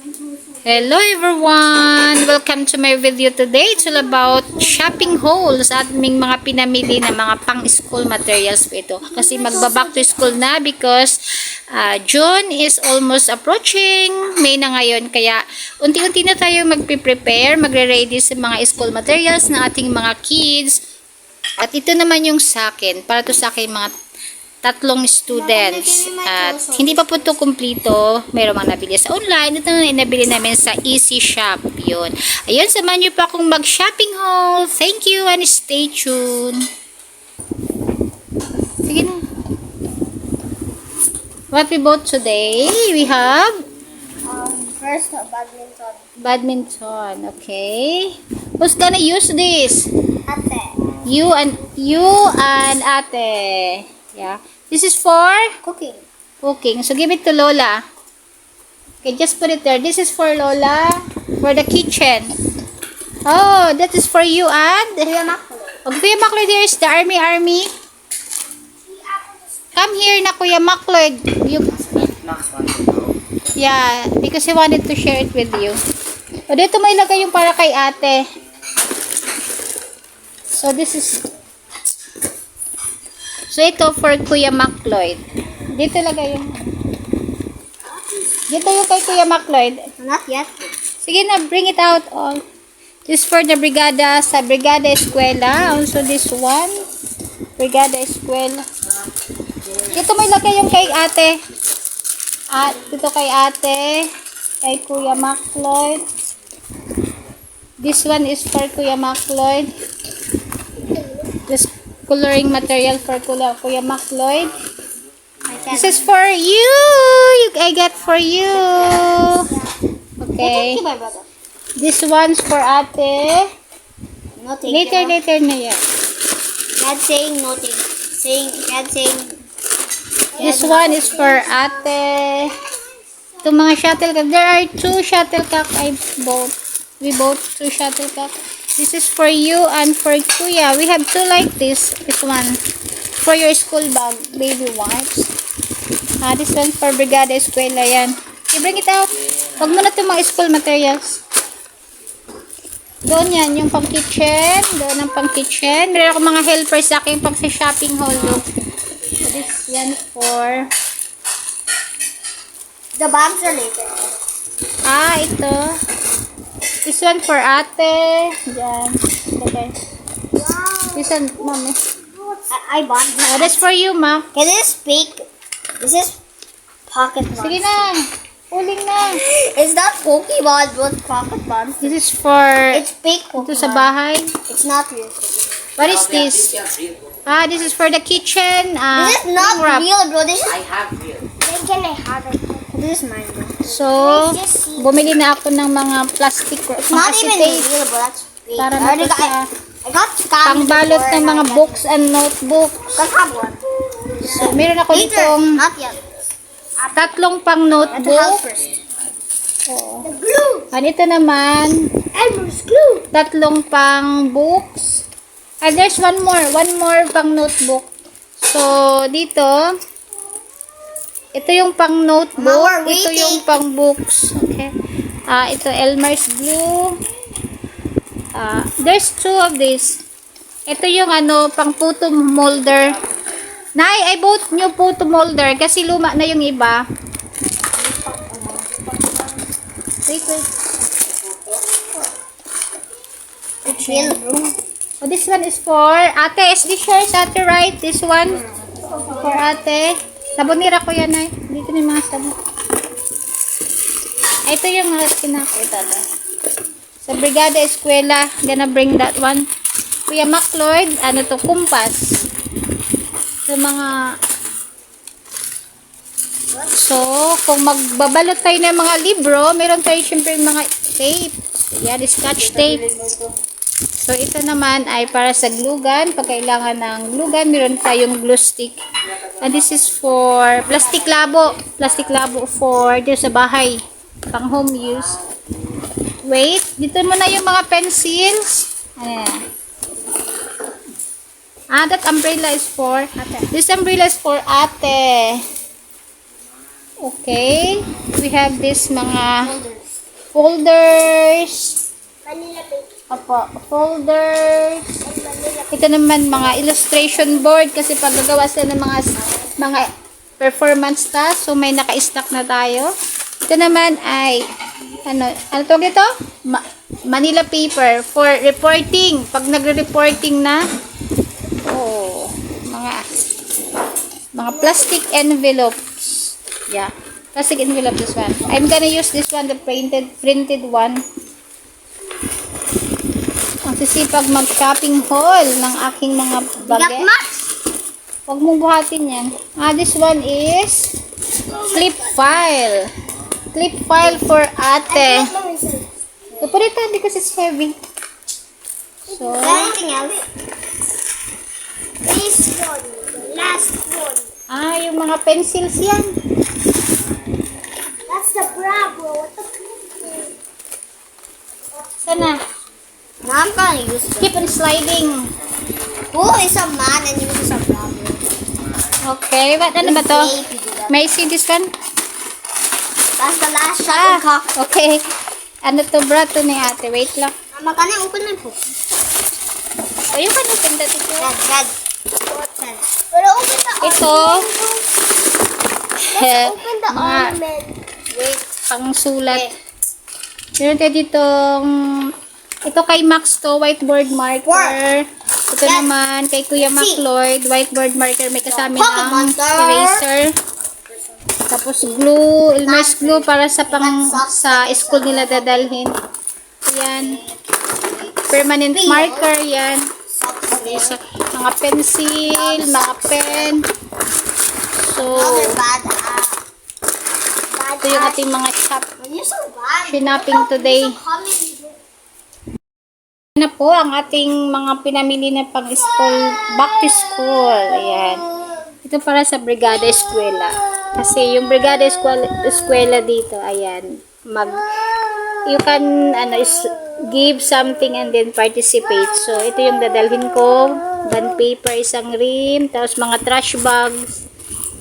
Hello everyone! Welcome to my video today. It's all about shopping hauls at aming mga pinamili na mga pang-school materials po ito. Kasi magba-back to school na because June is almost approaching. May na ngayon. Kaya unti-unti na tayo magpe-prepare, magre-ready sa mga school materials ng ating mga kids. At ito naman yung sa akin. Para to sa akin mga tatlong students. At hindi pa po ito kumplito. Mayroon mga nabili sa online. Ito na nabili namin sa Easy Shop. Yun. Ayun, samahan niyo pa akong mag-shopping haul. Thank you and stay tuned. Sige na. What we bought today? We have First, badminton. badminton. Okay. Who's gonna use this? Ate. You and ate. Yeah. This is for Cooking. cooking. So, give it to Lola. Okay, just put it there. This is for Lola. For the kitchen. Oh, that is for you and? Kuya Maklo. Oh, Kuya Macloyd, here is the army. Come here na, Kuya Macloyd. Yeah, because he wanted to share it with you. O, dito mo ilagay yung para kay ate. So, this is... So, ito for Kuya Macloyd. Dito lagay yung... Dito yung kay Kuya Macloyd. Not yet. Sige na, bring it out all. This for the Brigada, sa Brigada Eskwela. Also this one. Brigada Eskwela. Dito mo ilagay yung kay ate. At dito kay ate. Kay Kuya Macloyd. This one is for Kuya Macloyd. This coloring material for Kuya Macloyd. This is for you. I get for you. Okay. My brother. This one's for ate. No thank you. Later na yan. Dad saying no thank you. Dad saying. This one is for ate. Itong mga shuttlecock. There are 2 shuttlecock I bought. We bought 2 shuttlecock. This is for you and for Kuya. We have 2 like this. This one. For your school bag. Baby wipes. This one for Brigada Eskwela yan. Okay, bring it out. Huwag mo na itong mga school materials. Doon yan. Yung pang kitchen. Doon ang pang kitchen. Meron ako mga helpers sa akin pang sa shopping haul. Look. So this yan for... The bags are later. Ito. This one for ate. Diyan. Okay. Wow. This one, mommy. I bought this. That's for you, ma. Okay, this is fake. This is pocket ones. Sige na. Uling na. It's not Pokemon, but pocket ones. This is for... It's fake Pokemon. Ito sa bahay. It's not real. What is this? This is for the kitchen. This is not wrap. real, bro. This is... I have real. Then can I have it? This is mine, bro. So, bumili na ako ng mga plastic It's not even tape real, bro. That's fake. para I already na got, sa I got scammed pangbalot before ng and mga I books and notebooks. Let's have one. So, meron ako Later. ditong Not yet. 3 pang I have to help notebook. first. Oo. The glue. And ito naman, Elmer's glue. 3 pang books. And there's one more pang notebook. So, dito, ito yung pang notebook, Mama, we're ito waiting. yung pang books. Okay. Ito, Elmer's glue. There's 2 of this. Ito yung pang photo molder. Nay, I bought new photo molder kasi luma na yung iba. Wait. It's real, bro. Oh, this one is for ate. Is this yours, ate, right? This one? For ate. Sabonira ko yan, ay. Dito na yung mga sabon. Ito yung pinakita na. Sa Brigada Eskwela. Gonna bring that one. Kuya Macloyd, kumpas. Sa mga... So, kung magbabalot tayo ng mga libro, meron tayo syempre mga tape. Yan, scotch tape. So, ito naman ay para sa glue gun. Pag kailangan ng glue gun, meron tayong glue stick. And this is for plastic labo. Plastic labo for dito sa bahay. Pang home use. Wait, dito mo na yung mga pencils. Ayan. That umbrella is for ate. This umbrella is for ate. Okay. We have this mga folders. Manila paper. Opo, folders. And Manila Ito naman mga illustration board kasi pag gagawa sila ng mga performance task, so may naka-stock na tayo. Ito naman ay ano tawag ito? Manila paper for reporting. Pag nagre-reporting na, mga plastic envelopes. Yeah. Plastic envelope, this one. I'm gonna use this one, the printed one. Ang sisipag mag-shopping haul ng aking mga Got bagay. much? Huwag mong buhatin yan. This one is clip file. Clip file for ate. So, put it on because it's heavy. So, Anything else? This one. The last one. yung mga pencils yan. That's the Bravo. What the Sana. Now I'm gonna use it. Keep on sliding. Who is a man and uses a Bravo? Okay, ano ba to? May I see this one? That's the last shuttlecock. Okay. Ano to, bra? To ni ate. Wait lang. Mama, can I open my book? Oh, you can open that ito. Dad. Pero open the Ito. Let's open the mga ornament. wait, pang sulat. Meron tayo ditong ito kay Max to, whiteboard marker. Ito naman kay Kuya Mac Lloyd, whiteboard marker. May kasama ng eraser. Tapos glue, Elmer's glue para sa sa school nila dadalhin. Ayan. Permanent marker, yan. So, mga pencil, mga pen. So, ito yung ating mga You're so bad. shopping today. Na po ang ating mga pinamili na pang-school, back to school. Ayan. Ito para sa Brigada Eskwela. Kasi yung Brigada Eskwela dito, ayan, you can, give something and then participate. So, ito yung dadalhin ko. Bond paper, isang rim, tapos mga trash bags.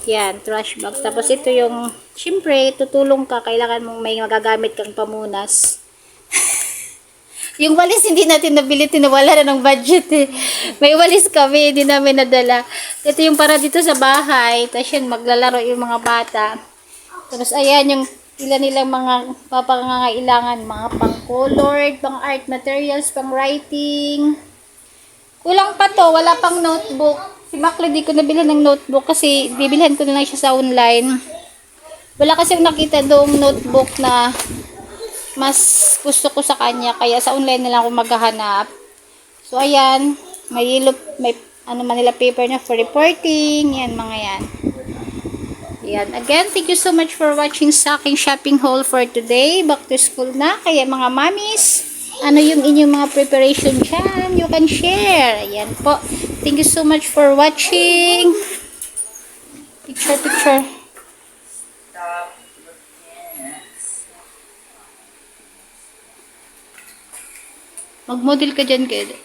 Yan, trash bag. Tapos ito yung, syempre, tutulong ka, kailangan mong may magagamit kang pamunas. Yung walis, hindi natin nabili, tinawala na ng budget eh. May walis kami, hindi namin nadala. Ito yung para dito sa bahay. Tapos yan, maglalaro yung mga bata. Tapos ayan, yung ilan nilang mga papangangailangan, mga pang-colored, pang-art materials, pang-writing. Kulang pa to, wala pang notebook. Si Maclo, di ko nabili ng notebook kasi bibilhan ko na lang siya sa online. Wala kasi nakita doong notebook na mas gusto ko sa kanya, kaya sa online na lang ako maghahanap. So ayan, may Manila paper na for reporting, yan mga yan. Yan, again, thank you so much for watching sa aking shopping haul for today. Back to school na, kaya mga mommies, ano yung inyong mga preparation dyan, you can share. Ayan po, thank you so much for watching. Picture. Mag-model ka dyan, kid.